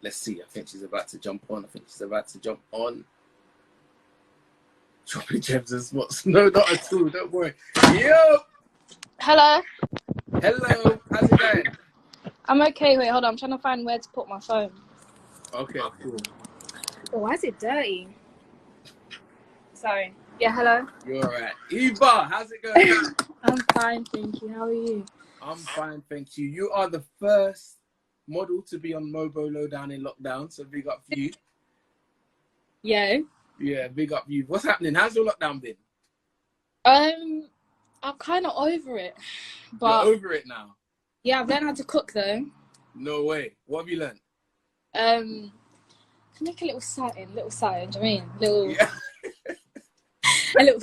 Let's see. I think she's about to jump on. Dropping gems and spots. No, not at all. Don't worry. Yo! Hello. Hello. How's it going? I'm okay. Wait, hold on. I'm trying to find where to put my phone. Okay, cool. Oh, why is it dirty? Sorry. Yeah, hello. You're all right. Eva, how's it going? I'm fine, thank you. How are you? I'm fine, thank you. You are the first model to be on MOBO Lowdown in lockdown, so big up for you. Yeah. Yeah, big up you. What's happening? How's your lockdown been? I'm kind of over it, but You're over it now? yeah, I've learned how to cook though. No way. What have you learned? Can make a little satin, do you know what I mean? Yeah. A little.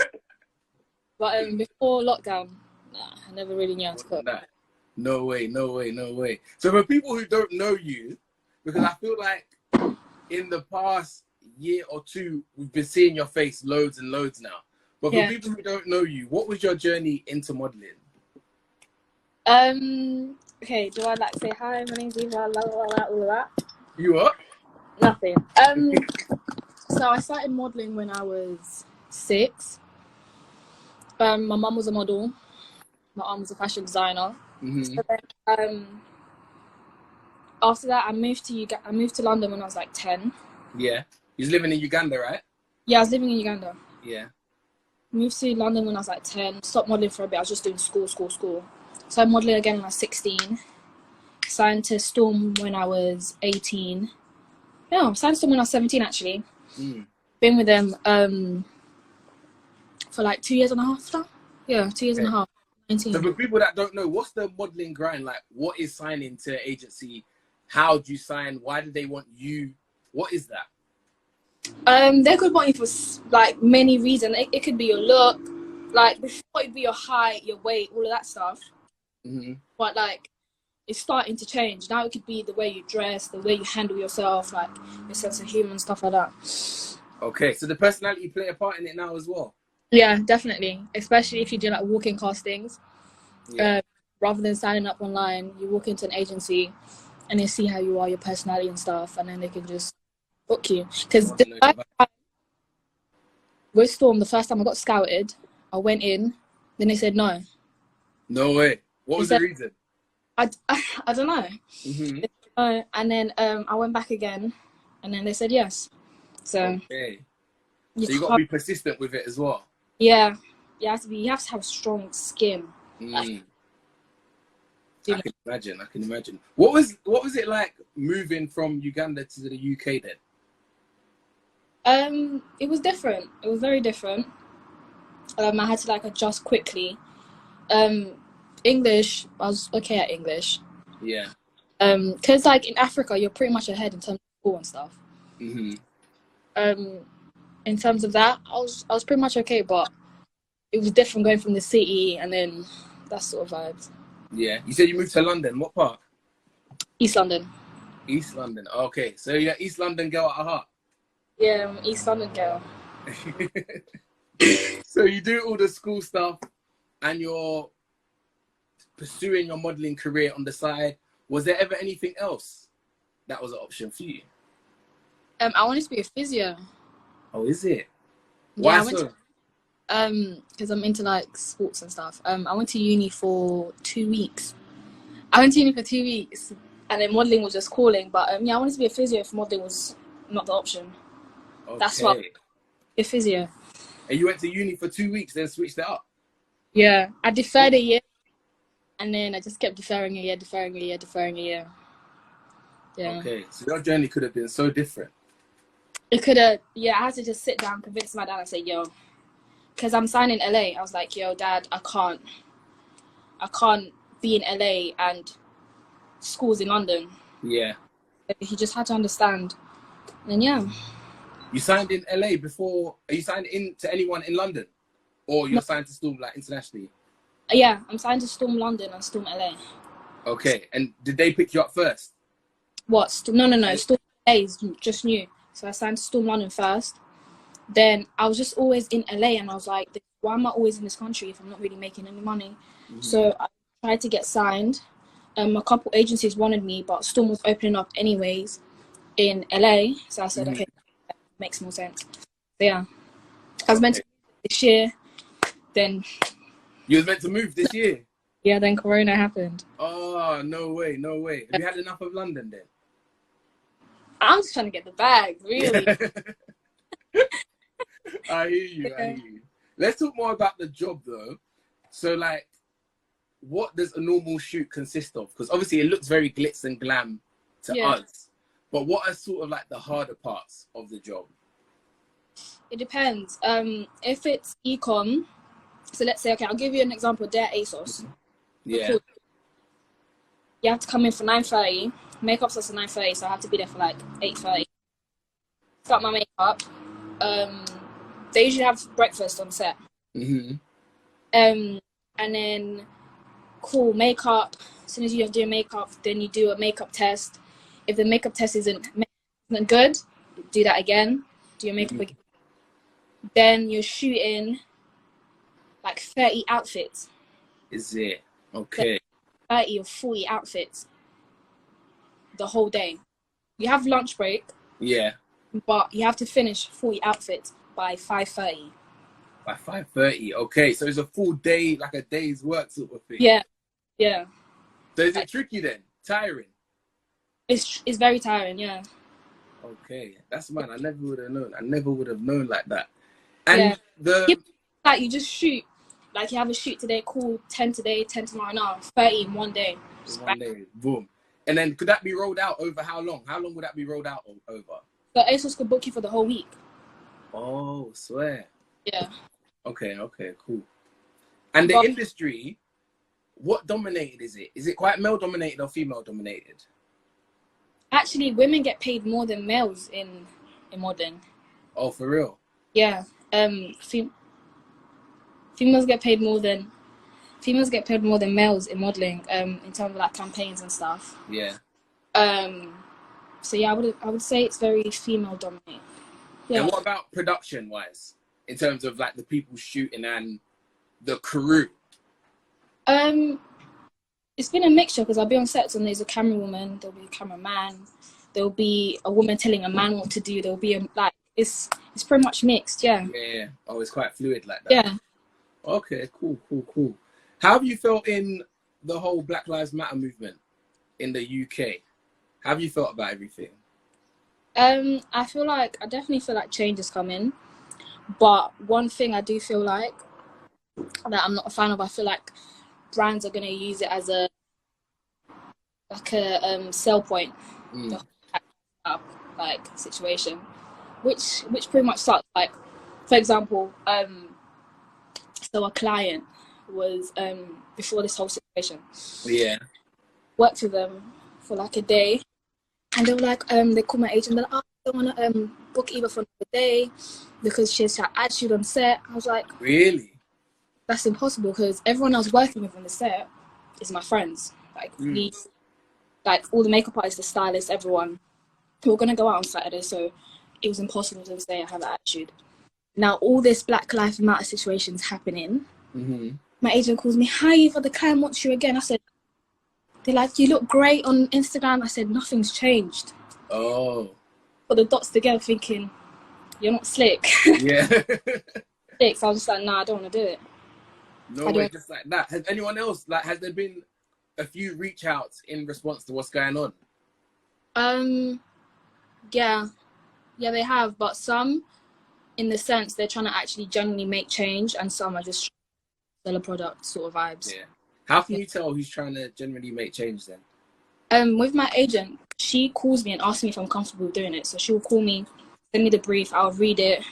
But before lockdown, nah, I never really knew how to cook. No way. So for people who don't know you, because I feel like in the past year or two, we've been seeing your face loads and loads now. But for people who don't know you, what was your journey into modeling? Okay, do I like say hi, my name's Eva, all of that? You what? Nothing. So I started modeling when I was 6. My mum was a model. My aunt was a fashion designer. Mm-hmm. So then, after that, I moved to London when I was like 10. Yeah. You was living in Uganda, right? Yeah, I was living in Uganda. Yeah. Moved to London when I was like 10. Stopped modeling for a bit. I was just doing school. Started modeling again when I was 16. Signed to Storm when I was 18. No, signed to Storm when I was 17 actually. Been with them for like 2 years and a half now. Yeah, 2 years and a half. 19. So for people that don't know, what's the modeling grind like? What is signing to an agency? How do you sign? Why do they want you? What is that? They could want you for like many reasons. It could be your look, like before it'd be your height, your weight, all of that stuff. Mm-hmm. But like it's starting to change now. It could be the way you dress, the way you handle yourself, like your sense of humor and stuff like that. Okay, so the personality play a part in it now as well. Yeah, definitely. Especially if you do like walk-in castings. Yeah. Rather than signing up online, you walk into an agency and they see how you are, your personality and stuff, and then they can just book you. Because with Storm, the first time I got scouted, I went in, then they said no. No way. What was the reason? I don't know. Mm-hmm. And then I went back again, and then they said yes. So okay. So you got to be persistent with it as well. Yeah, you have to have strong skin. I can imagine. What was it like moving from Uganda to the UK then? It was different. It was very different. I had to like adjust quickly. English, I was okay at English. Yeah. Because like in Africa, you're pretty much ahead in terms of school and stuff. Mm-hmm. In terms of that, I was pretty much okay, but it was different going from the city and then that sort of vibes. Yeah. You said you moved to London. What part? East London. East London. Okay. So you're East London girl at heart. Yeah, I'm East London girl. So you do all the school stuff and you're pursuing your modelling career on the side. Was there ever anything else that was an option for you? I wanted to be a physio. Oh, is it? Why so? Because I'm into like sports and stuff. I went to uni for 2 weeks. And then modelling was just calling. But I wanted to be a physio if modelling was not the option. Okay. That's what a physio. And you went to uni for 2 weeks, then switched it up? Yeah, I deferred a year. And then I just kept deferring a year. Yeah. Okay, so your journey could have been so different. It could have, I had to just sit down, convince my dad and say, yo, because I'm signing LA. I was like, yo, Dad, I can't be in LA and school's in London. Yeah. He just had to understand. And then, You signed in LA before, are you signed in to anyone in London? Or you're signed to Storm like internationally? Yeah, I'm signed to Storm London and Storm LA. Okay, and did they pick you up first? What? No. Storm LA is just new. So I signed to Storm London first. Then I was just always in LA and I was like, why am I always in this country if I'm not really making any money? Mm-hmm. So I tried to get signed. A couple agencies wanted me, but Storm was opening up anyways. in LA. So I said, okay, that makes more sense. So yeah, I was meant to move this year. Then you was meant to move this year. Yeah, then Corona happened. Oh, no way, no way. Have you had enough of London then? I'm just trying to get the bag, really. I hear you, I hear you. Let's talk more about the job though. So like, what does a normal shoot consist of? Because obviously it looks very glitz and glam to us. But what are sort of like the harder parts of the job? It depends. If it's ecom, so let's say, okay, I'll give you an example. They're ASOS. Yeah. You have to come in for 9:30. Makeup starts at 9:30, so I have to be there for like 8:30. Start my makeup. They usually have breakfast on set. And then makeup. As soon as you're doing makeup, then you do a makeup test. If the makeup test isn't good, do that again. Do your makeup again. Then you're shooting like 30 outfits. Is it? Okay. 30 or 40 outfits the whole day. You have lunch break. Yeah. But you have to finish 40 outfits by 5:30. By 5:30. Okay, so it's a full day, like a day's work sort of thing. Yeah. Yeah. So is it tricky then? Tiring? It's very tiring, yeah. Okay, that's mad. I never would have known. I never would have known like that. And like you just shoot. Like you have a shoot today, cool, 10 today, 10 tomorrow, no, 30 in one day. One day, boom. And then could that be rolled out over how long? How long would that be rolled out over? So ASOS could book you for the whole week. Oh, swear. Yeah. Okay, cool. And the industry, what dominated is it? Is it quite male dominated or female dominated? Actually, women get paid more than males in modeling. Oh, for real? Yeah. Females get paid more than males in modeling, in terms of like campaigns and stuff. Yeah. So yeah, I would say it's very female dominated. Yeah. And what about production wise, in terms of like the people shooting and the crew? It's been a mixture because I'll be on sets and there's a camera woman, there'll be a cameraman, there'll be a woman telling a man what to do, there'll be it's pretty much mixed, yeah. Yeah. Oh, it's quite fluid like that. Yeah. Okay, cool. How have you felt in the whole Black Lives Matter movement in the UK? How have you felt about everything? I definitely feel like change is coming. But one thing I do feel like that I'm not a fan of, I feel like brands are going to use it as a sell point, situation, which pretty much sucks. Like, for example, so a client was before this whole situation. Yeah. Worked with them for like a day, and they were like, they called my agent. They're like, I don't want to book Eva for another day because she has attitude on set. I was like, really? That's impossible because everyone I was working with on the set is my friends. Like all the makeup artists, the stylists, everyone. We were gonna go out on Saturday, so it was impossible to say I have an attitude. Now all this Black Lives Matter situation's happening. My agent calls me, "Hi Eva, the client wants you again." I said, they're like, "You look great on Instagram." I said, "Nothing's changed." Oh. Put the dots together thinking, you're not slick. Yeah. Slick. So I was just like, nah, I don't want to do it. No way, just like that. Has anyone else, has there been a few reach outs in response to what's going on? Yeah, they have, but some, in the sense, they're trying to actually genuinely make change, and some are just sell a product sort of vibes. Yeah. How can you tell who's trying to generally make change then? With my agent, she calls me and asks me if I'm comfortable doing it. So she will call me, send me the brief, I'll read it.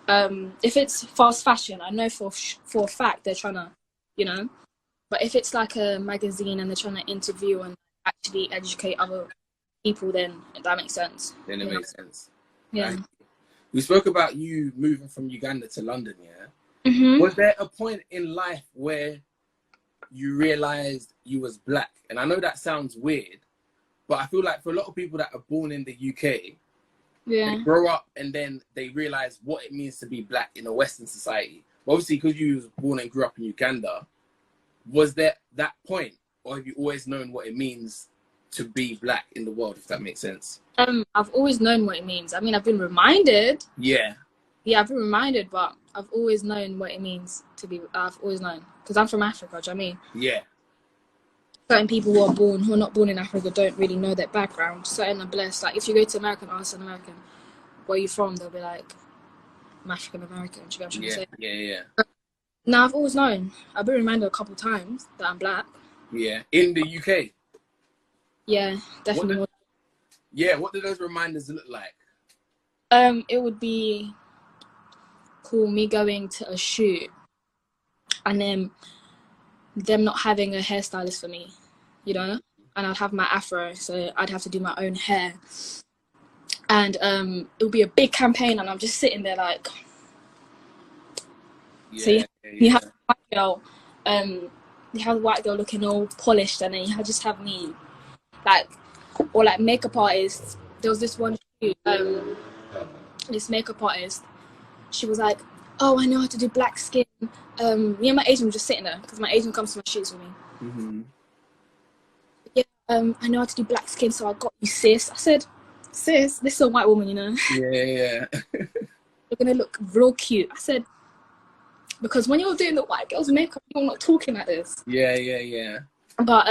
If it's fast fashion, I know for a fact they're trying to, but if it's like a magazine and they're trying to interview and actually educate other people, then that makes sense. Then it makes sense. Yeah. Right. We spoke about you moving from Uganda to London, yeah? Mm-hmm. Was there a point in life where you realized you was black? And I know that sounds weird, but I feel like for a lot of people that are born in the UK, they grow up and then they realize what it means to be black in a Western society. But obviously, because you was born and grew up in Uganda, was there that point, or have you always known what it means to be black in the world, if that makes sense? I've always known what it means. I mean, I've been reminded. Yeah. Yeah, I've been reminded, but I've always known what it means to be. I've always known, because I'm from Africa. Do you know what I mean? Yeah. Certain people who are not born in Africa don't really know their background. Certain are blessed. Like if you go to America and ask an American, where are you from? They'll be like, I'm African American. Do you get what I'm trying to say? Yeah. Now I've always known. I've been reminded a couple times that I'm black. Yeah. In the UK. Yeah, definitely. What do those reminders look like? It would be cool me going to a shoot and then them not having a hairstylist for me, you know, and I'd have my afro, so I'd have to do my own hair, and it would be a big campaign, and I'm just sitting there like, so you have the white girl, you have the white girl looking all polished, and then you just have me, like, or like makeup artists. There was this one shoot, this makeup artist, she was like, oh, I know how to do black skin. Me and my agent were just sitting there, because my agent comes to my shoots with me. Mm-hmm. Yeah, I know how to do black skin, so I got you, sis. I said, sis, this is a white woman, you know. Yeah. You're going to look real cute. I said, because when you're doing the white girl's makeup, you're not talking like this. Yeah. But,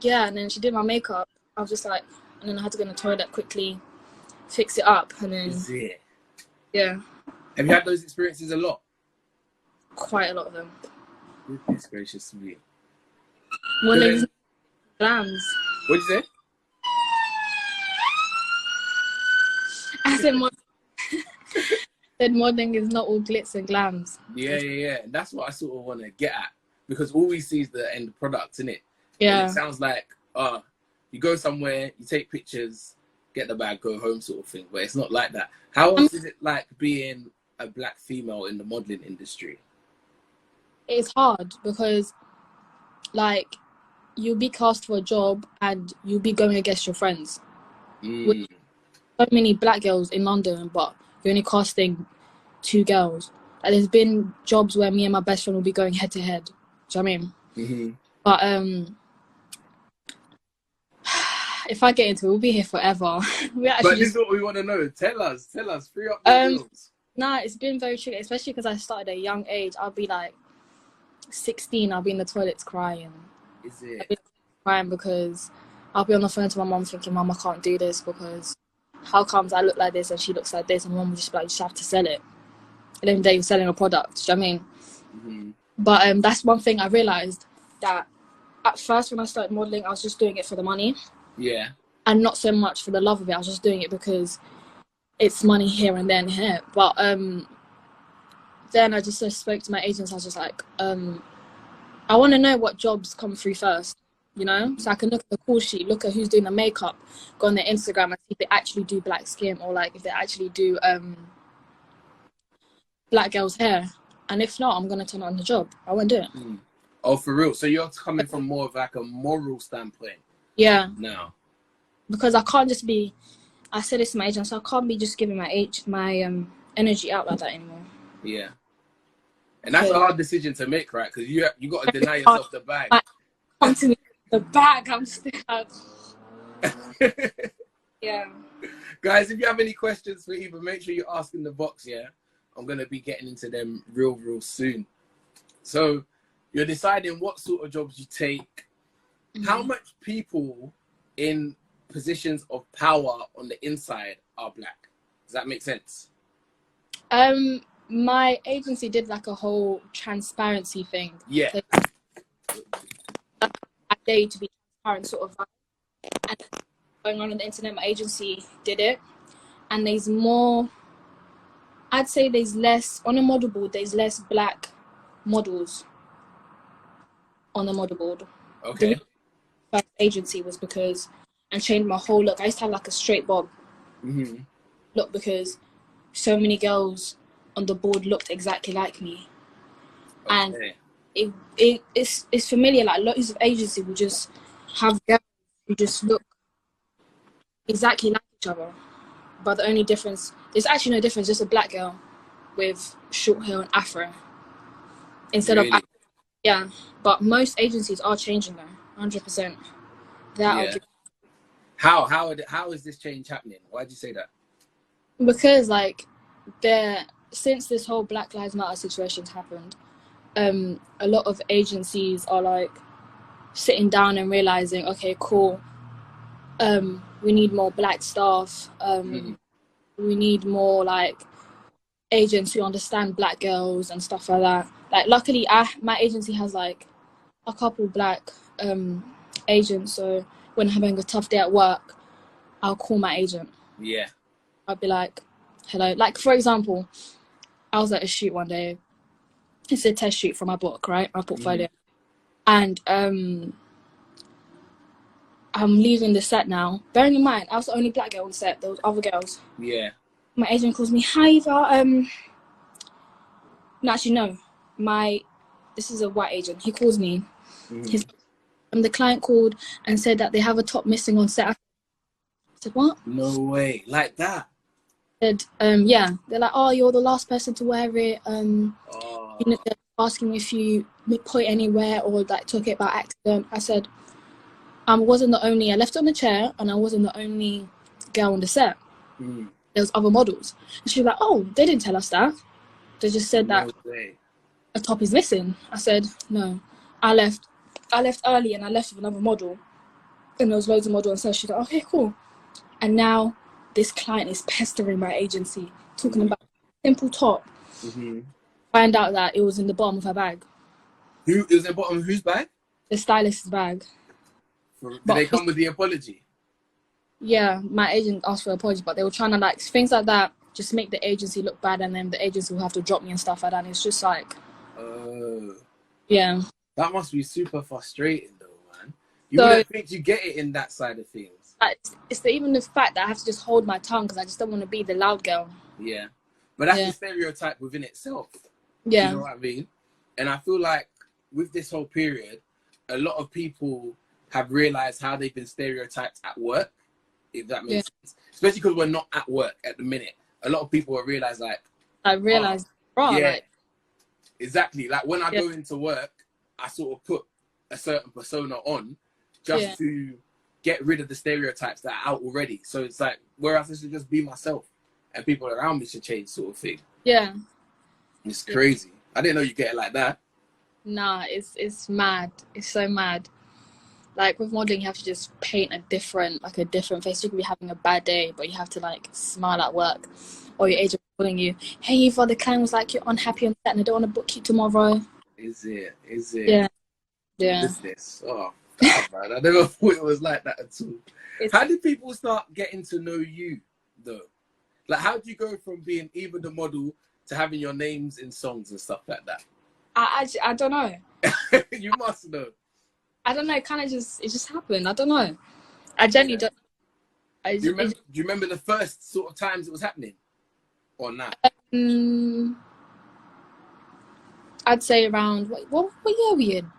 yeah, and then she did my makeup. I was just like, and then I had to go in the toilet quickly, fix it up, and then... Is it? Yeah. Have you had those experiences a lot? Quite a lot of them. Goodness gracious me. Modeling glams. What'd you say? I said modeling is not all glitz and glams. Yeah. That's what I sort of want to get at, because all we see is the end product, innit? Yeah. And it sounds like, you go somewhere, you take pictures, get the bag, go home sort of thing, but it's not like that. How else is it like being a black female in the modeling industry? It's hard because, like, you'll be cast for a job and you'll be going against your friends. With so many black girls in London, but you're only casting 2 girls. And there's been jobs where me and my best friend will be going head to head. Do you know what I mean? Mm-hmm. But if I get into it, we'll be here forever. But this is what we want to know. Tell us, free up the girls. Nah, it's been very tricky, especially because I started at a young age. I'll be like 16, I'll be in the toilets crying. Is it? I'll be crying because I'll be on the phone to my mom thinking, Mom, I can't do this because how comes I look like this and she looks like this, and mom will just be like, you just have to sell it. And then you're selling a product, do you know what I mean? Mm-hmm. But that's one thing I realised, that at first when I started modelling, I was just doing it for the money. Yeah. And not so much for the love of it. I was just doing it because it's money here and then here. But then I just spoke to my agents. I was just like, I want to know what jobs come through first, you know? So I can look at the call sheet, look at who's doing the makeup, go on their Instagram and see if they actually do black skin, or like if they actually do black girls' hair. And if not, I'm going to turn on the job. I won't do it. Oh, for real? So you're coming from more of like a moral standpoint? Yeah. No. Because I can't just be, I said this to my agent, so I can't be just giving my energy out like that anymore. Yeah. And that's a hard decision to make, right? Because you got to deny yourself the bag. Come to me, the bag, I'm still out. Yeah. Guys, if you have any questions for Eva, make sure you ask in the box, yeah? I'm going to be getting into them real soon. So you're deciding what sort of jobs you take. How much people in positions of power on the inside are black? Does that make sense? My agency did like a whole transparency thing. Yeah. So, I dare you to be transparent, sort of. And going on the internet, my agency did it. And there's more, I'd say there's less, on a model board, there's less black models on the model board. Okay. The first agency was because, and changed my whole look. I used to have like a straight bob look because so many girls on the board looked exactly like me. Okay. And it's familiar, like lots of agencies will just have girls who just look exactly like each other. But the only difference, there's actually no difference, just a black girl with short hair and afro. Instead of, yeah. But most agencies are changing though, 100%. How is this change happening? Why did you say that? Because like since this whole Black Lives Matter situation's happened, a lot of agencies are like sitting down and realizing, okay, cool, we need more Black staff, we need more like agents who understand Black girls and stuff like that. Like luckily my agency has like a couple Black agents, so when I'm having a tough day at work, I'll call my agent. Yeah. I'll be like, hello. Like for example, I was at a shoot one day. It's a test shoot for my book, right? My portfolio. And I'm leaving the set now. Bearing in mind, I was the only Black girl on set. There was other girls. Yeah. My agent calls me, hi Eva. No, actually no. This is a white agent. He calls me. The client called and said that they have a top missing on set. I said, what? No way. Like that? Said, yeah. They're like, oh, you're the last person to wear it. You know, they're asking if you put it anywhere or like took it by accident. I said, I left it on the chair and I wasn't the only girl on the set. There was other models. And she was like, oh, they didn't tell us that. They just said that a top is missing. I said, no. I left early and I left with another model. And there was loads of models and so she's like, okay, cool. And now this client is pestering my agency, talking about a simple top. Find out that it was in the bottom of her bag. It was in the bottom of whose bag? The stylist's bag. Did they come with the apology? Yeah, my agent asked for an apology, but they were trying to like, things like that, just make the agency look bad and then the agency will have to drop me and stuff like that. And it's just like, yeah. That must be super frustrating though, man. You wouldn't think you get it in that side of things. Even the fact that I have to just hold my tongue because I just don't want to be the loud girl. Yeah. But that's a stereotype within itself. Yeah. You know what I mean? And I feel like with this whole period, a lot of people have realized how they've been stereotyped at work, if that makes sense. Especially because we're not at work at the minute. A lot of people have realized exactly. Like when I go into work, I sort of put a certain persona on just to get rid of the stereotypes that are out already. So it's like, whereas I should just be myself and people around me should change, sort of thing. Yeah. It's crazy. I didn't know you get it like that. Nah, it's mad. It's so mad. Like with modeling, you have to just paint a different face. You can be having a bad day, but you have to like smile at work. Or your agent calling you, hey Eva, the client was like, you're unhappy on set and I don't want to book you tomorrow. Is it? Yeah. Business. Oh, God, man. I never thought it was like that at all. How did people start getting to know you, though? Like, how do you go from being Eva the model to having your names in songs and stuff like that? I don't know. You must know. I don't know. It just happened. I don't know. I genuinely don't. Do you remember the first sort of times it was happening? Or not? I'd say around, what year are we in?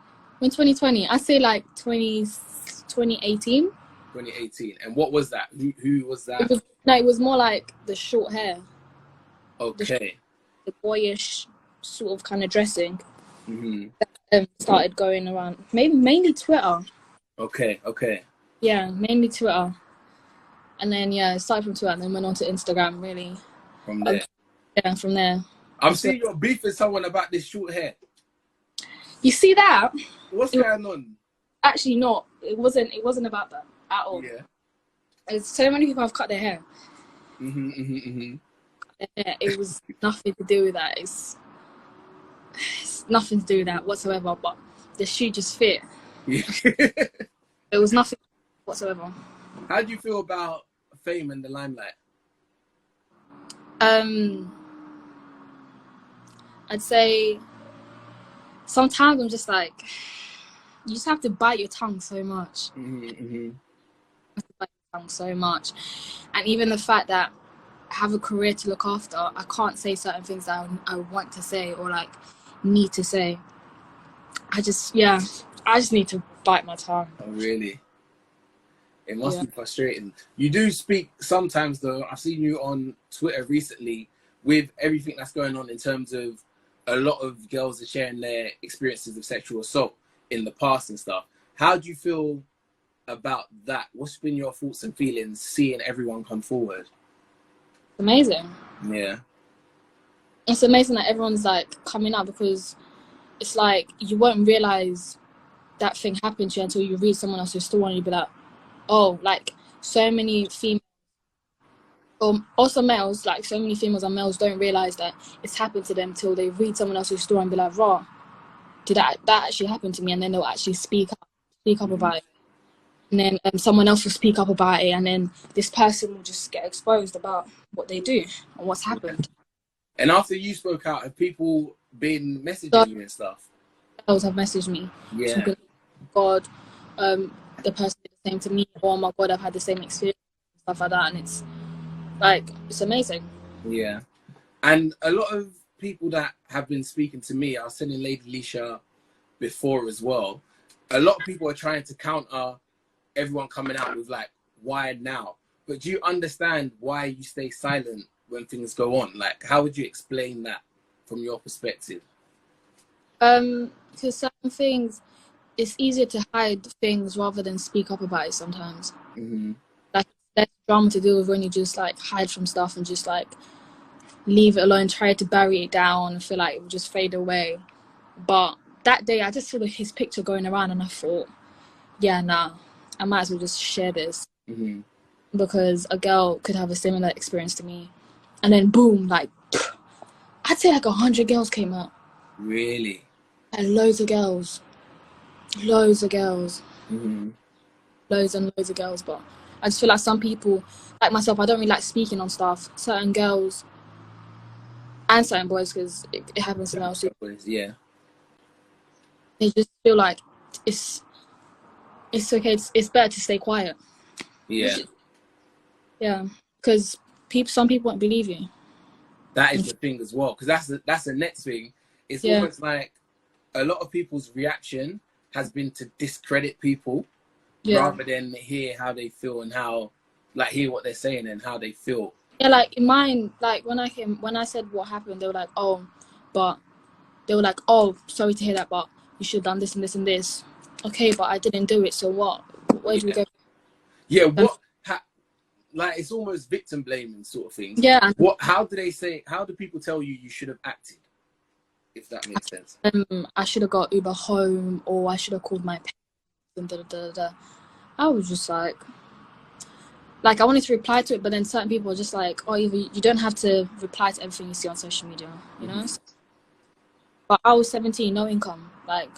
In 2020. I'd say like 2018. 2018. And what was that? Who was that? It was more like the short hair. Okay. The boyish sort of kind of dressing. Started going around. Mainly Twitter. Okay. Yeah, mainly Twitter. And then, it started from Twitter and then went on to Instagram, really. From there? Yeah, from there. I'm seeing you're beefing someone about this short hair. You see that? What's going on? Actually, not. It wasn't about that at all. Yeah. There's so many people have cut their hair. It was nothing to do with that. It's nothing to do with that whatsoever. But the shoe just fit. Yeah. It was nothing whatsoever. How do you feel about fame and the limelight? I'd say sometimes I'm just like, you just have to bite your tongue so much. So much. And even the fact that I have a career to look after, I can't say certain things that I want to say or like need to say. I just need to bite my tongue. Oh, really? It must be frustrating. You do speak sometimes, though. I've seen you on Twitter recently with everything that's going on in terms of a lot of girls are sharing their experiences of sexual assault in the past and stuff. How do you feel about that? What's been your thoughts and feelings seeing everyone come forward? Amazing. Yeah. It's amazing that everyone's like coming out, because it's like you won't realize that thing happened to you until you read someone else's story and you'll be like, oh, like so many females, also males, like so many females and males don't realize that it's happened to them till they read someone else's story and be like, raw, did that actually happen to me? And then they'll actually speak up about it. And then someone else will speak up about it, and then this person will just get exposed about what they do and what's happened. And after you spoke out, have people been messaging you and stuff? Girls have messaged me. Yeah. Talking, God, the person did the same to me. Oh my God, I've had the same experience, stuff like that, and it's like, it's amazing. Yeah. And a lot of people that have been speaking to me, I was telling Lady Leisha before as well, a lot of people are trying to counter everyone coming out with like, why now? But do you understand why you stay silent when things go on? Like, how would you explain that from your perspective? Because certain things, it's easier to hide things rather than speak up about it sometimes. Mm-hmm. Like, there's drama to deal with when you just like hide from stuff and just like leave it alone, try to bury it down and feel like it will just fade away. But that day I just saw his picture going around and I thought, yeah, nah, I might as well just share this. Mm-hmm. Because a girl could have a similar experience to me. And then boom, like, I'd say like 100 girls came out. Really? And loads of girls. Loads of girls. Mm-hmm. Loads and loads of girls. But I just feel like some people, like myself, I don't really like speaking on stuff. Certain girls and certain boys, because it happens to males too. Yeah. They just feel like it's okay, it's better to stay quiet. Yeah. Yeah, because some people won't believe you. That is the thing as well, because that's the next thing. It's almost like a lot of people's reaction has been to discredit people rather than hear how they feel and how, like, hear what they're saying and how they feel. Yeah, like in mine, like when I said what happened, they were like, oh, sorry to hear that, but you should have done this and this and this. Okay, but I didn't do it, so what? Where do we go? Yeah, like, it's almost victim blaming sort of thing. Yeah. How do people tell you should have acted? If that makes sense. I should have got Uber home, or I should have called my parents. I was just like I wanted to reply to it, but then certain people are just like, oh, you don't have to reply to everything you see on social media, you know? But I was 17, no income. Like,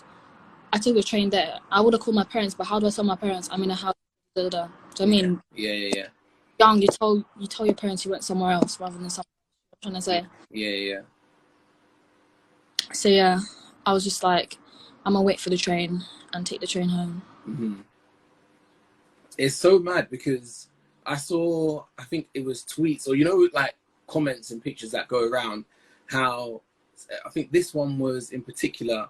I took the train there. I would have called my parents, but how do I tell my parents I'm in a house? Do you know what I mean? Yeah. Young, you tell your parents you went somewhere else rather than somewhere else. I'm trying to say. Yeah. So yeah, I was just like, I'm gonna wait for the train and take the train home. Mm-hmm. It's so mad because I think it was tweets or, like comments and pictures that go around, how I think this one was in particular,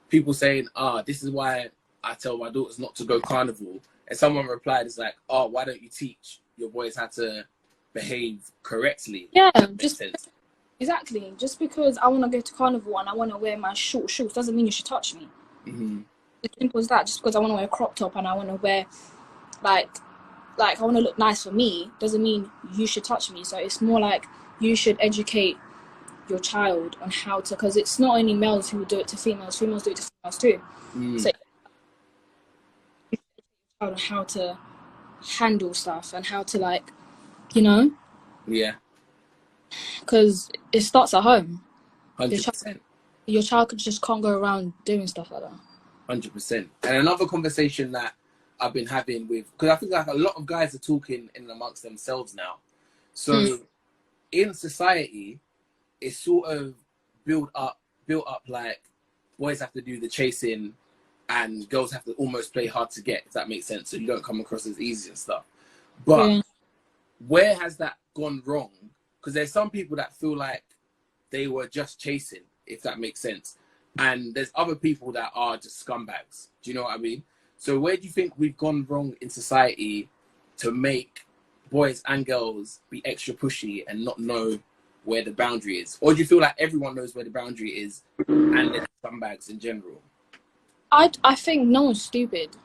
people saying, this is why I tell my daughters not to go carnival. And someone replied, it's like, why don't you teach your boys how to behave correctly? Yeah, exactly. Just because I want to go to carnival and I want to wear my short shorts doesn't mean you should touch me. Mm-hmm. As simple as that. Just because I want to wear a crop top and I want to wear, like I want to look nice for me, doesn't mean you should touch me. So it's more like you should educate your child on how to, because it's not only males who do it to females do it to females too. So you should educate your child on how to handle stuff and how to Yeah. Because it starts at home. 100%. Your child just can't go around doing stuff like that. 100%. And another conversation that I've been having with, because I think like a lot of guys are talking in amongst themselves now. So in society, it's sort of built up like boys have to do the chasing and girls have to almost play hard to get, if that makes sense. So you don't come across as easy and stuff. But where has that gone wrong? Because there's some people that feel like they were just chasing, if that makes sense. And there's other people that are just scumbags. Do you know what I mean? So where do you think we've gone wrong in society to make boys and girls be extra pushy and not know where the boundary is? Or do you feel like everyone knows where the boundary is and they're scumbags in general? I think no one's stupid.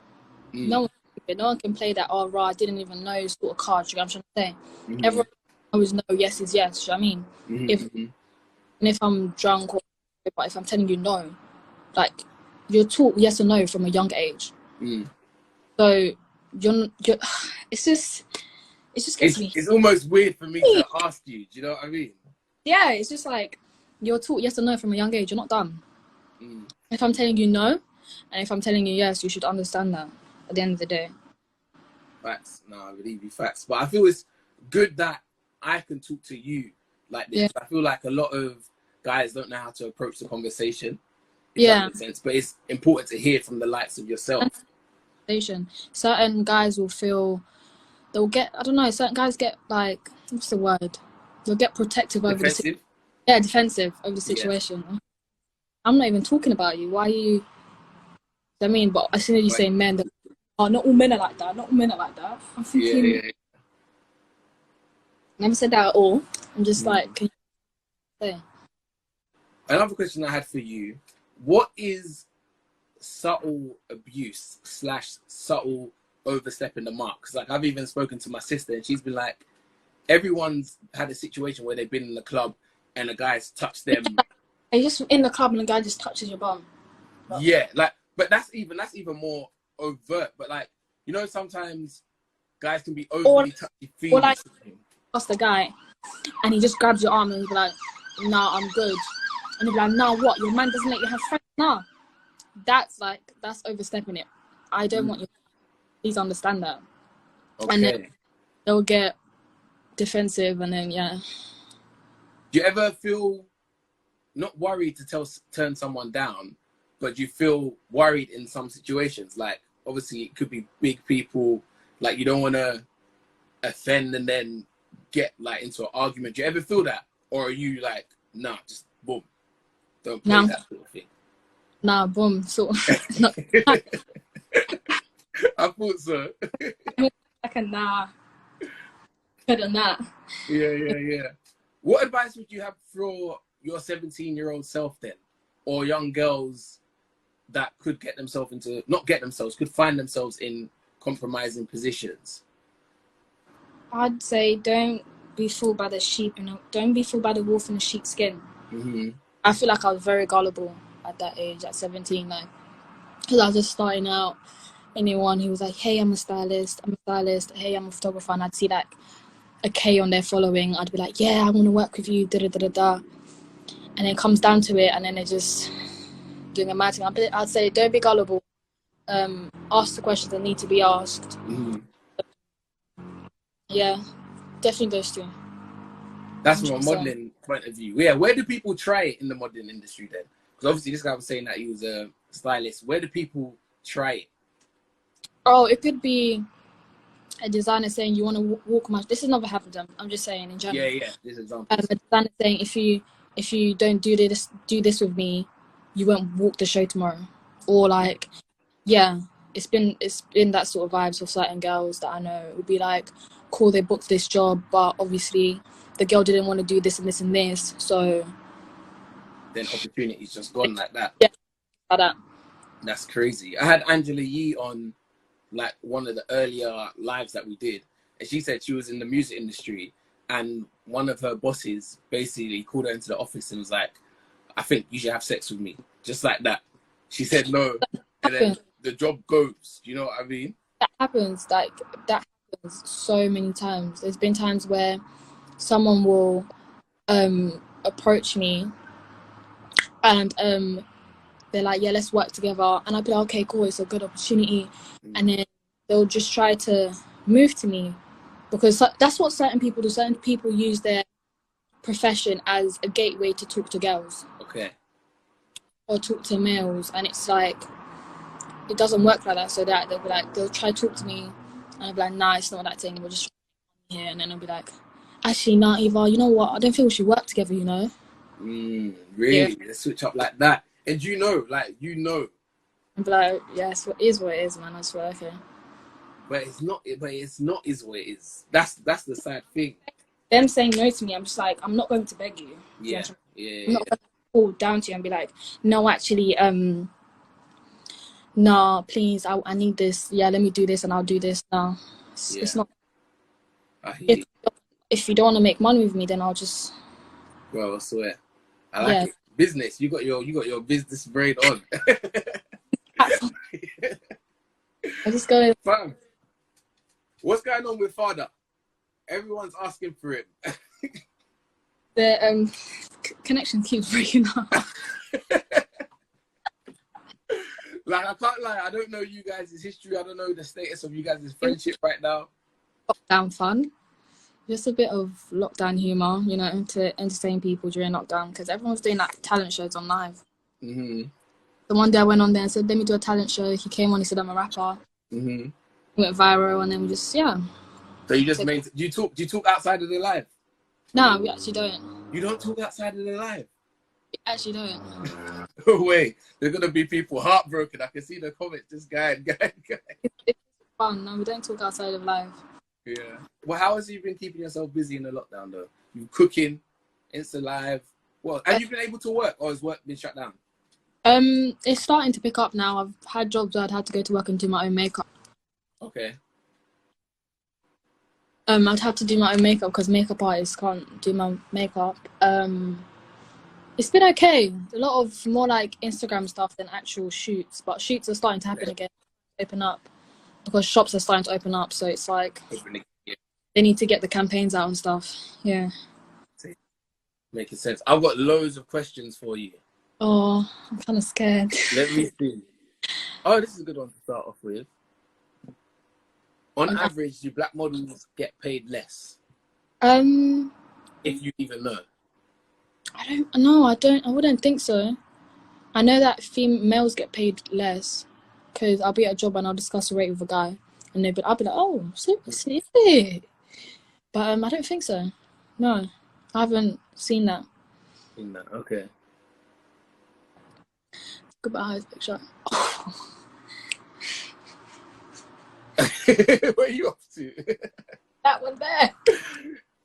No one's No one can play that, oh, right, I didn't even know sort of card. You know what I'm trying to say? Mm-hmm. Everyone always know yes is yes. You know what I mean? Mm-hmm. If I'm drunk, but if I'm telling you no, like, you're taught yes or no from a young age. So you're it's just gets me. It's almost weird for me to ask you. Do you know what I mean? Yeah, it's just like you're taught yes or no from a young age. You're not dumb. If I'm telling you no, and if I'm telling you yes, you should understand that at the end of the day. Facts. No, I believe you, facts. But I feel it's good that I can talk to you like this. Yeah. I feel like a lot of guys don't know how to approach the conversation. If Yeah. that makes sense. But it's important to hear from the likes of yourself. Certain guys will feel, they'll get, I don't know, certain guys get like, what's the word? They'll get protective over Defensive? defensive over the situation. Yeah. I'm not even talking about you. Why are you? I mean, but as soon as you say men, oh, not all men are like that. Not all men are like that. I'm thinking, yeah. never said that at all. I'm just like, can you say? Another question I had for you: what is subtle abuse / subtle overstepping the mark? Because like I've even spoken to my sister, and she's been like, everyone's had a situation where they've been in the club and a guy's touched them. And you're just in the club and the guy just touches your bum. Yeah, like, but that's even more overt. But like, you know, sometimes guys can be overly touchy-feely. Or like, ask the guy, and he just grabs your arm and he'll be like, "Nah, I'm good." And he'll be like, "Nah, what? Your man doesn't let you have friends?" Nah, that's overstepping it. I don't want you. Please understand that. Okay. And then they'll get defensive, and then Do you ever feel not worried to turn someone down, but you feel worried in some situations? Like, obviously, it could be big people. Like, you don't want to offend and then get like into an argument. Do you ever feel that, or are you like, nah, just boom, don't play that sort of thing? Nah, boom, sort of. I thought so. Like a nah. Better than that. Yeah. What advice would you have for your 17-year-old self then, or young girls that could could find themselves in compromising positions? I'd say don't be fooled by the sheep, and don't be fooled by the wolf in the sheep's skin. I feel like I was very gullible at that age, at 17, like, because I was just starting out. Anyone who was like, "Hey, I'm a stylist. Hey, I'm a photographer," and I'd see like a K on their following, I'd be like, "Yeah, I want to work with you." And then it comes down to it, and then they're just doing a mad thing. I'd say don't be gullible. Ask the questions that need to be asked. Yeah, definitely those two. That's from a modeling point of view. Yeah, where do people try it in the modeling industry then? Because obviously this guy was saying that he was a stylist. Where do people try it? Oh, it could be a designer saying you want to walk my. This has never happened. I'm just saying in general. Yeah. This example. A designer saying if you don't do this with me, you won't walk the show tomorrow. Or like, yeah, it's been that sort of vibes for certain girls that I know. It would be like, cool, they booked this job, but obviously the girl didn't want to do this and this and this, so then opportunity's just gone like that. Yeah, like that. That's crazy. I had Angela Yee on like one of the earlier lives that we did, and she said she was in the music industry, and one of her bosses basically called her into the office and was like, "I think you should have sex with me," just like that. She said no, and then the job goes. Do you know what I mean? That happens. Like that happens so many times. There's been times where someone will approach me and they're like, "Yeah, let's work together," and I'll be like, "Okay, cool, it's a good opportunity," and then they'll just try to move to me because that's what certain people do. Certain people use their profession as a gateway to talk to girls, or talk to males, and it's like it doesn't work like that. So that they'll try to talk to me, and I'll be like, "Nah, it's not that thing. We'll just try here," and then I'll be like, "Actually, nah, Eva, you know what? I don't think we should work together, you know." Really? Yeah. Let's switch up like that. And you know. I'm like, yes, it is what it is, man. I swear, okay. But it's not is what it is. That's the sad thing. Them saying no to me, I'm just like, I'm not going to beg you. Yeah. I'm not going to fall down to you and be like, no, actually, nah, please, I need this. Yeah, let me do this and I'll do this. No, it's not. I hear you. If you don't want to make money with me, then I'll just. Well, I swear. I like it. Business. You got your business brain on. I just go. Fam, what's going on with Father? Everyone's asking for him. The connection keeps breaking up. Like, I can't lie. I don't know you guys' history. I don't know the status of you guys' friendship right now. Lockdown fun. Just a bit of lockdown humor, you know, to entertain people during lockdown, because everyone's doing like talent shows on live. Mm-hmm. The one day I went on there and said, let me do a talent show. He came on, he said, I'm a rapper. Mm-hmm. Went viral, and then we just, So you just do you talk outside of the live? No, we actually don't. You don't talk outside of the live? We actually don't. No way. There's going to be people heartbroken. I can see the comments. This guy. It's fun. No, we don't talk outside of live. Yeah. Well, how has you been keeping yourself busy in the lockdown, though? You cooking, Insta live. Well, have you been able to work, or has work been shut down? It's starting to pick up now. I've had jobs where I'd had to go to work and do my own makeup. Okay. I'd have to do my own makeup because makeup artists can't do my makeup. It's been okay. A lot of more like Instagram stuff than actual shoots, but shoots are starting to happen again, open up, because shops are starting to open up. So it's like they need to get the campaigns out and stuff. Yeah. Making sense. I've got loads of questions for you. Oh, I'm kind of scared. Let me see. Oh, this is a good one to start off with. On average, do black models get paid less? If you even know. I wouldn't think so. I know that males get paid less, because I'll be at a job and I'll discuss a rate with a guy, and I'll be like, oh, seriously? But I don't think so. No, I haven't seen that. Okay. Goodbye, picture. Where are you off to? That one there.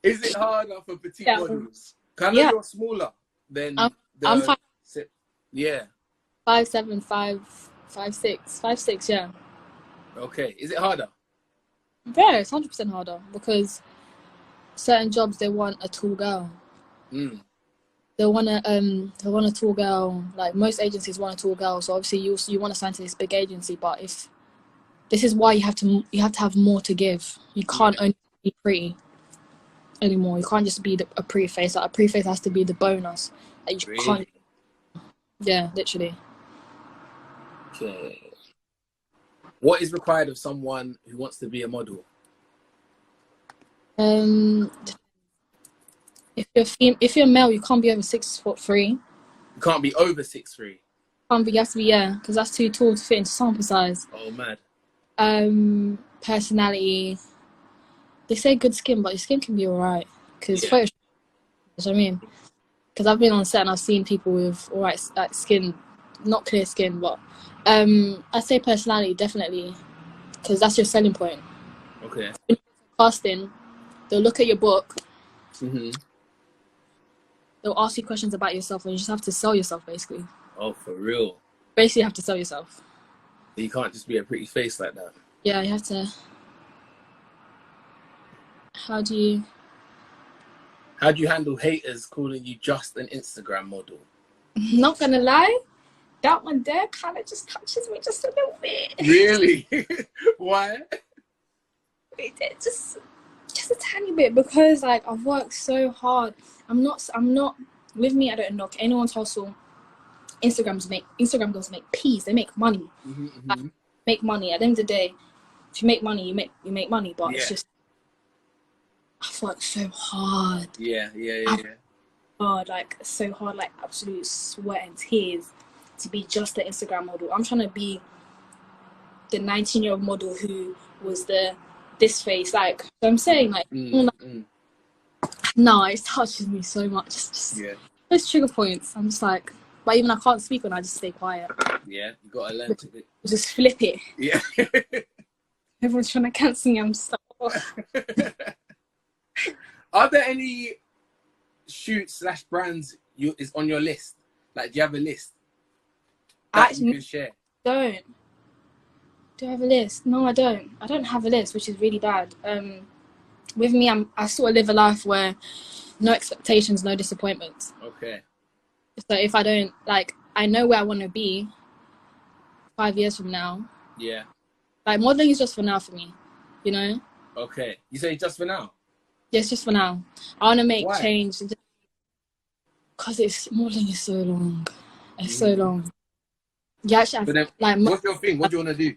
Is it harder for petite models? Kind of you're smaller than I'm 5. Yeah. 5'7", 5'6", yeah. Okay. Is it harder? Yeah, it's 100% harder, because certain jobs they want a tall girl. They want a tall girl. Like most agencies want a tall girl. So obviously you want to sign to this big agency, but if this is why you have to have more to give. You can't only be pretty anymore. You can't just be a pretty face. Like a pretty face has to be the bonus. Like you can't. Yeah, literally. Okay. What is required of someone who wants to be a model? If you're male, you can't be over 6'3". You can't be over 6'3". You have to be, because that's too tall to fit into sample size. Oh, mad. Personality. They say good skin, but your skin can be alright. Because Photoshop, you know what I mean? Because I've been on set and I've seen people with alright like skin, not clear skin, but I'd say personality definitely, because that's your selling point. Okay. When you're casting, they'll look at your book. They'll ask you questions about yourself, and you just have to sell yourself, basically. Oh, for real? Basically, you have to sell yourself. You can't just be a pretty face like that. Yeah, you have to. How do you handle haters calling you just an Instagram model? Not gonna lie, that one there kind of just touches me just a little bit. Really? Why? Just a tiny bit, because like I've worked so hard. I'm not with me. I don't knock anyone's hustle. Instagram girls make peas. They make money. Like, make money. At the end of the day, if you make money, you make money. But it's just I've worked so hard. Yeah. Hard, like so hard, like absolute sweat and tears to be just the Instagram model. I'm trying to be the 19-year-old model who was this face. Like I'm saying, like no, it touches me so much. Just those trigger points. I'm just like, but even I can't speak when I just stay quiet. Yeah, you gotta learn to be. Just flip it. Yeah. Everyone's trying to cancel me. I'm just like, Are there any shoots / brands is on your list? Like, do you have a list that you can share? Don't. Do I have a list? No, I don't. I don't have a list, which is really bad. With me, I sort of live a life where no expectations, no disappointments. Okay. So if I don't, like, I know where I want to be 5 years from now. Yeah. Like, modeling is just for now for me, you know? Okay. You say just for now? Yeah, it's just for now. I want to make Why? change. Because modeling is so long. It's so long. Yeah, actually, But then, like, what's your thing? What do you want to do?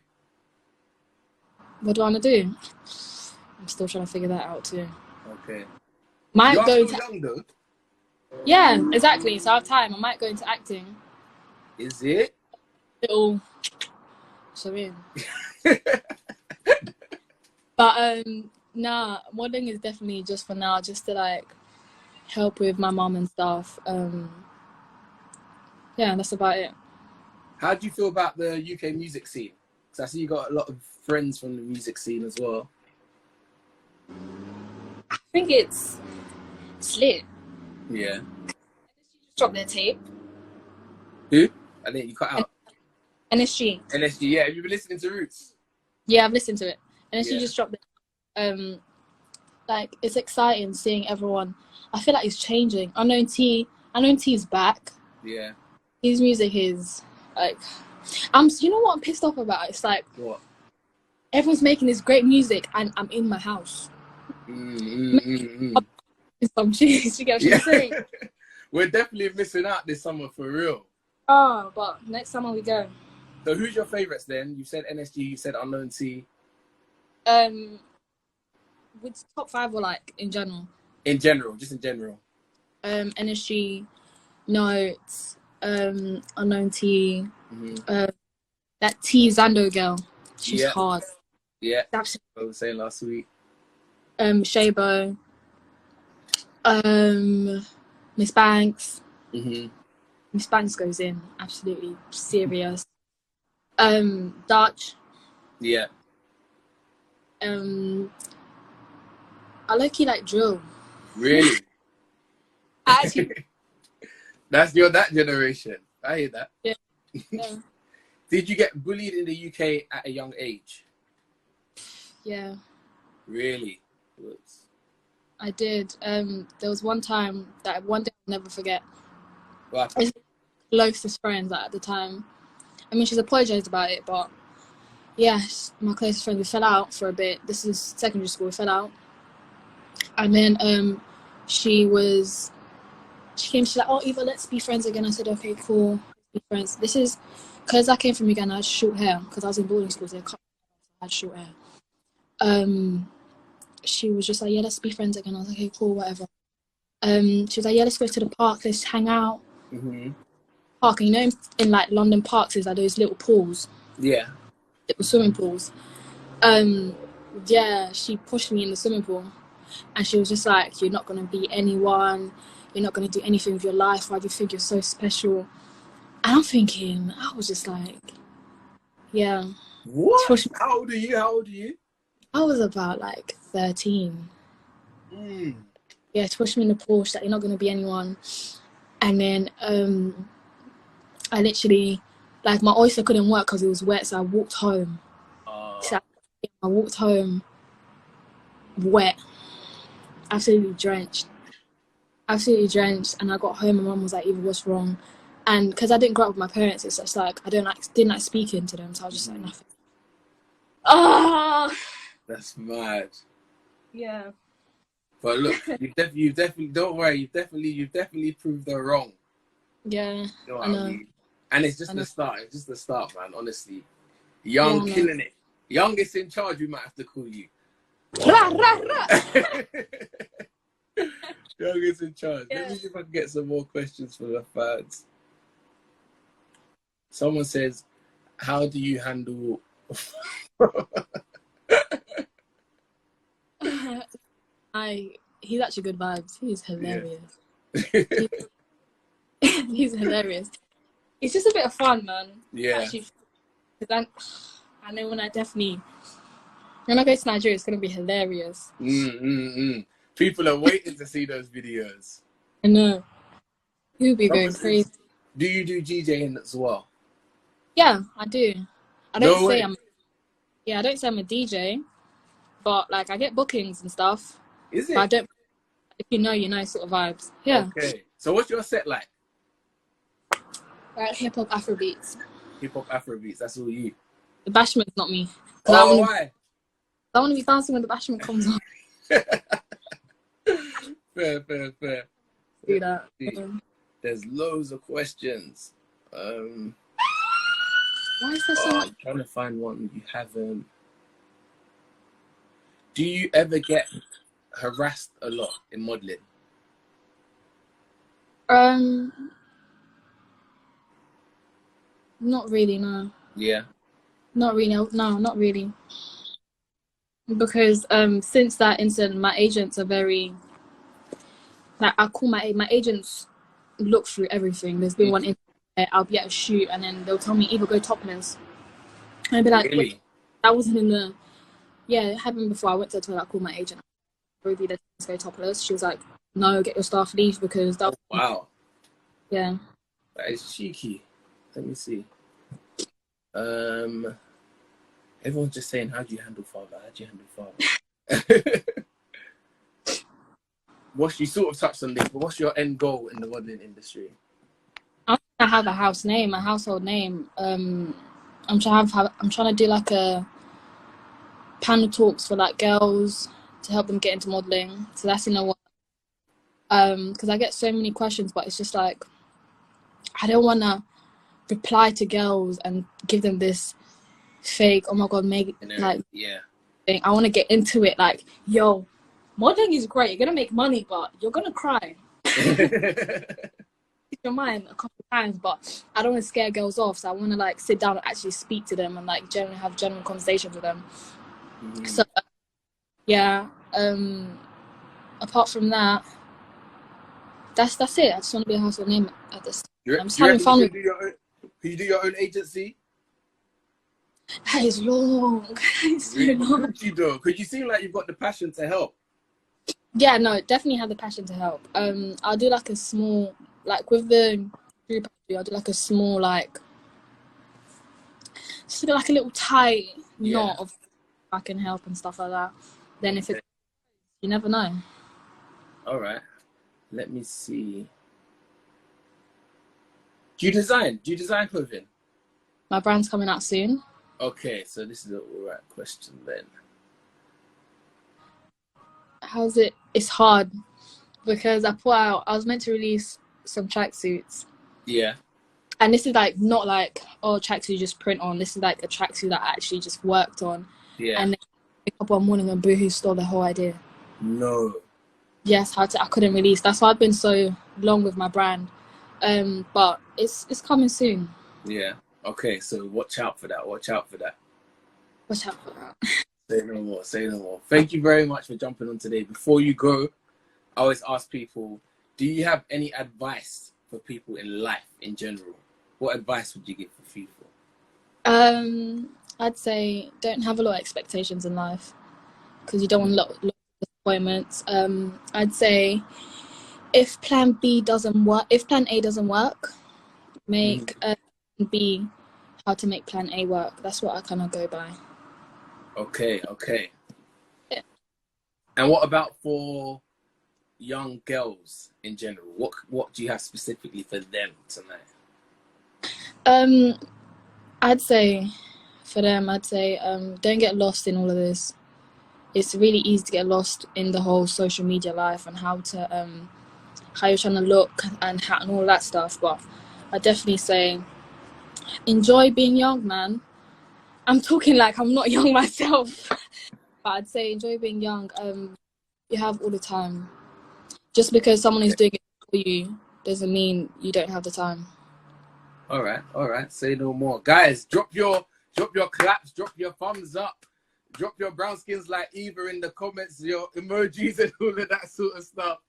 what do I want to do? I'm still trying to figure that out too. Okay. Might You are go still to... young though. Yeah, exactly. So I have time. I might go into acting. Is it? Little... So in. But nah, modeling is definitely just for now, just to like help with my mom and stuff. Yeah, that's about it. How do you feel about the UK music scene? Because I see you got a lot of friends from the music scene as well. I think it's lit. Yeah. Drop their tape. Who? I think you cut out. NSG. NSG, yeah. Have you been listening to Roots? Yeah, I've listened to it. NSG Yeah. just dropped it. Like, it's exciting seeing everyone. I feel like it's changing. Unknown T is back. Yeah. His music is like, you know what I'm pissed off about? It's like, What? everyone's making this great music and I'm in my house. Some cheese, you get what I'm saying? We're definitely missing out this summer for real. Oh, but next summer we go. So who's your favourites then? You said NSG, you said Unknown T. With top 5 or like in general? In general, just in general. NSG, Notes, Unknown T, that T Zando girl. She's hard. Yeah. That's what I was saying last week. Shabo, Miss Banks. Miss Banks goes in, absolutely serious. Dutch. Yeah. I low-key like drill. Really? Actually, That's that generation. I hear that. Yeah. Did you get bullied in the UK at a young age? Yeah. Really? Whoops. I did. There was one time that one day I'll never forget. What? It's closest friends at the time. I mean, she's apologized about it, but yeah, my closest friend, we fell out for a bit. This is secondary school. We fell out, and then she came. She's like, "Oh, Eva, let's be friends again." I said, "Okay, cool, let's be friends." This is because I came from Uganda. I had short hair because I was in boarding school. So I had short hair. She was just like, "Yeah, let's be friends again." I was like, "Okay, cool, whatever." She was like, "Yeah, let's go to the park. Let's hang out." Park, and you know, in like London parks, is like those little pools. Yeah. Little swimming pools. Yeah, she pushed me in the swimming pool, and she was just like, "You're not gonna be anyone. You're not gonna do anything with your life. Why do you think you're so special?" And I'm thinking, I was just like, yeah. What? How old are you? I was about like 13. Yeah, she pushed me in the pool. She's like, "You're not gonna be anyone." And then I literally, like, my oyster couldn't work because it was wet, so I walked home. So I walked home wet, absolutely drenched, and I got home and Mum was like, "Eva, what's wrong?" And because I didn't grow up with my parents, it's just like didn't like speaking to them, so I was just like, nothing. That's mad. Yeah. But look, you definitely don't worry. You've definitely proved her wrong. Yeah. You know what I mean? And it's just the start. It's just the start, man. Honestly, Young killing it. Youngest in charge. We might have to call you. Youngest in charge. Yeah. Let me see if I can get some more questions for the fans. Someone says, "How do you handle?" He's actually good vibes. He's hilarious. Yeah. He's hilarious. It's just a bit of fun, man. Yeah. Actually, I know when I go to Nigeria, it's gonna be hilarious. People are waiting to see those videos. I know. You'll be going crazy. Do you do DJing as well? Yeah, I do. I don't say I'm. Yeah, I don't say I'm a DJ, but like I get bookings and stuff. Is it? But I don't. If you know sort of vibes. Yeah. Okay. So what's your set like? Like hip hop Afrobeats. Hip hop Afrobeats. That's all you. The bashment's not me. Oh, why? I want to be dancing when the bashment comes on. Fair. Do that. There's loads of questions. Why is there so much? I'm trying to find one you haven't. Do you ever get harassed a lot in modeling? Not really, no. Yeah. Not really, no, not really. Because since that incident, my agents are very, like, I call my agents look through everything. There's been one incident, I'll be at a shoot and then they'll tell me either go topless. And I'll be like, really? That wasn't in the, yeah, it happened before. I went to the toilet, I called my agent. Ruby, let's go topless. She was like, no, get your staff leave because that. Oh, wow. Yeah. That is cheeky. Let me see. Everyone's just saying, how do you handle father? How do you handle father? You sort of touched on this, but what's your end goal in the modeling industry? I have a household name. I'm trying to do like a panel talks for like girls to help them get into modeling. So that's in the work. Because I get so many questions, but it's just like I don't want to reply to girls and give them this fake, oh my god, Meg, like, yeah. Thing. I want to get into it, like, yo, modeling is great. You're gonna make money, but you're gonna cry. Your mind a couple of times, but I don't want to scare girls off. So I want to like sit down and actually speak to them and like generally have general conversations with them. So yeah. Apart from that, that's it. I just want to be a household name at this. I'm just having fun. Can you do your own agency? That is long. That is so long. Because you seem like you've got the passion to help. Yeah, no, definitely have the passion to help. I'll do like a small, like with the group, I'll do like a small, like, just like a little tight knot of I can help and stuff like that. Then if it, you never know. All right. Let me see. Do you design clothing? My brand's coming out soon. Okay, so this is the right question then. How's it? It's hard because I was meant to release some tracksuits. Yeah. And this is like not like, oh, tracksuit you just print on. This is like a tracksuit that I actually just worked on. Yeah. And then I wake up one morning and Boohoo stole the whole idea. No. Yes, I couldn't release. That's why I've been so long with my brand. But it's coming soon. Yeah. Okay, so watch out for that. Watch out for that. Say no more. Thank you very much for jumping on today. Before you go, I always ask people, do you have any advice for people in life in general? What advice would you give for people? I'd say don't have a lot of expectations in life because you don't want a lot of disappointments. I'd say if plan A doesn't work, make B how to make plan A work. That's what I kind of go by. Okay. Yeah. And what about for young girls in general? What do you have specifically for them tonight? I'd say for them, don't get lost in all of this. It's really easy to get lost in the whole social media life and how you're trying to look and all that stuff. But I definitely say enjoy being young, man. I'm talking like I'm not young myself, but I'd say enjoy being young. You have all the time. Just because someone is doing it for you doesn't mean you don't have the time. All right. Say no more, guys. Drop your claps, drop your thumbs up, drop your brown skins like Eva in the comments, your emojis and all of that sort of stuff.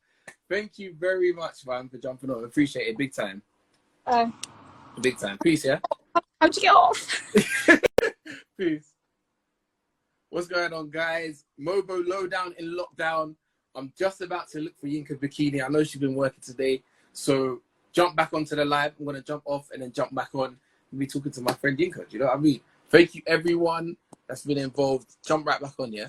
Thank you very much, man, for jumping on. Appreciate it, big time. Big time. Peace, yeah. How'd you get off? Peace. What's going on, guys? MOBO Lowdown in lockdown. I'm just about to look for Yinka Bikini. I know she's been working today, so jump back onto the live. I'm gonna jump off and then jump back on and be talking to my friend Yinka. Do you know what I mean? Thank you, everyone that's been involved, jump right back on, yeah?